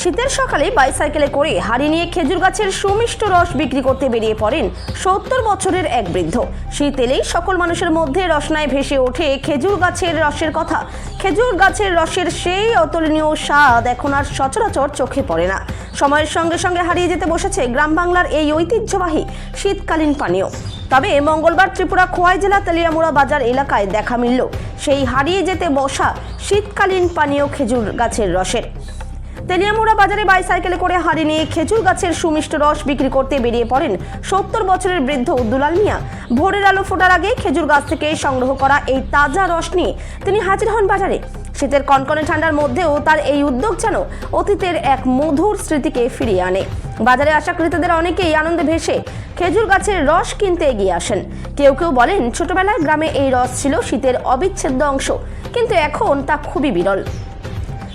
শীতের সকালে বাইসাইকেলে করে হাড়ি নিয়ে খেজুর গাছের সুমিষ্ট রস বিক্রি করতে বেরিয়ে পড়েন ৭০ বছরের এক বৃদ্ধ। শীত এলেই সকল মানুষের মধ্যে রসনায় ভেসে ওঠে খেজুর গাছের রসের কথা। খেজুর গাছের রসের সেই অতুলনীয় স্বাদ এখন আর সচরাচর চোখে পড়ে না। সময়ের সঙ্গে সঙ্গে হারিয়ে যেতে বসেছে গ্রাম বাংলার এই ঐতিহ্যবাহী শীতকালীন পানীয়। তবে মঙ্গলবার ত্রিপুরা খোয়াই জেলা তেলিয়ামুড়া বাজার এলাকায় দেখা মিলল সেই হারিয়ে যেতে বসা শীতকালীন পানীয় খেজুর গাছের রসের। তেলিয়ামুড়া বাজারে বাইসাইকেলে করে হাড়ি নিয়ে খেজুর গাছের সুমিষ্ট রস বিক্রি করতে বেরিয়ে পড়েন ৭০ বছরের বৃদ্ধ দুলাল মিয়া। ভোরের আলো ফোটার আগে খেজুর গাছ থেকে সংগ্রহ করা এই তাজা রস নিয়ে তিনি হাজির হন বাজারে। শীতের কনকনে ঠান্ডার মধ্যেও তার এই উদ্যোগ যেন অতীতের এক মধুর স্মৃতিকে ফিরিয়ে আনে। বাজারে আসা ক্রেতাদের অনেকেই আনন্দে ভেসে খেজুর গাছের রস কিনতে এগিয়ে আসেন। কেউ কেউ বলেন ছোটবেলায় গ্রামে এই রস ছিল শীতের অবিচ্ছেদ্য অংশ, কিন্তু এখন তা খুবই বিরল।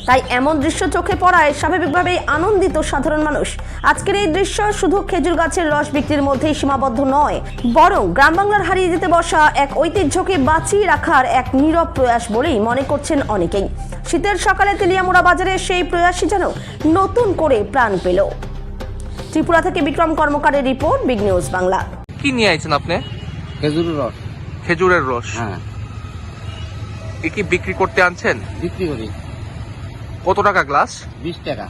তাই এমন দৃশ্য চোখে পড়ায় স্বাভাবিকভাবেই আনন্দিত সাধারণ মানুষ। আজকের এই দৃশ্য শুধু খেজুর গাছের রস বিক্রির মধ্যেই সীমাবদ্ধ নয়, বরং গ্রাম বাংলার হারিয়ে যেতে বসা এক ঐতিহ্যকে বাঁচিয়ে রাখার এক নীরব প্রয়াস বলেই মনে করছেন অনেকেই। শীতের সকালে তেলিয়ামুড়া বাজারে সেই প্রয়াসই যেন নতুন করে প্রাণ পেল। ত্রিপুরা থেকে বিক্রম কর্মকারের রিপোর্ট, বিগ নিউজ বাংলা। কি নিয়ে আইছেন আপনি? খেজুরের রস। খেজুরের রস। হ্যাঁ, এ কি বিক্রি করতে আনছেন? বিক্রি করি। কত টাকা গ্লাস? 20 টাকা।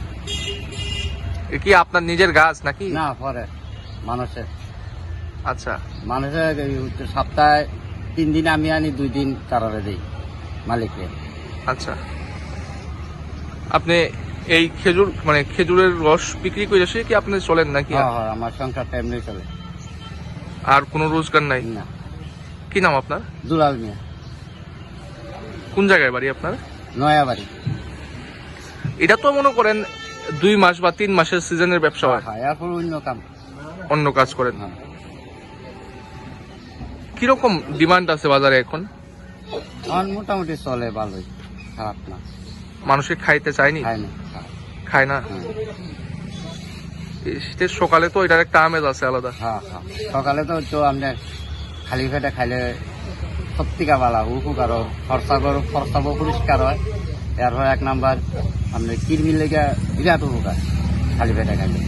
এ কি আপনার নিজের গাছ নাকি? না, পরে মানুষের আচ্ছা, সপ্তাহে 3 দিন আমি আনি, 2 দিন তারারে দিই মালিককে। আচ্ছা, আপনি এই খেজুরের রস বিক্রি করে এসে কি আপনি চলেন নাকি? হ্যাঁ, আমার সংসারটা এমনি চলে। আর কোনো রোজগার নাই? না। কি নাম আপনার? দুলাল মিয়া। কোন জায়গায় বাড়ি আপনার? নয়াবাড়ি। এটা তো মনে করেন 2 মাস বা 3 মাসের সিজনের ব্যবসা হয়। হ্যাঁ, এখন অন্য কাম, অন্য কাজ করেন। হ্যাঁ। কিরকম ডিমান্ড আছে বাজারে এখন? এখন মোটামুটি চলে, ভালোই, খারাপ না। মানুষে খাইতে চায়নি? খায় না। খায় না। হ্যাঁ, এই শীতের সকালে তো এটার একটা আমেজ আছে আলাদা। হ্যাঁ। সকালে তো আপনার খালি পেটে খাইলে সত্যিকা ভালো উপকার, খরচাও পরিষ্কার হয়। এরপর 1 নাম্বার আপনার কিডনির লেগে বিরাট উপকার খালি পেটে খাইলে।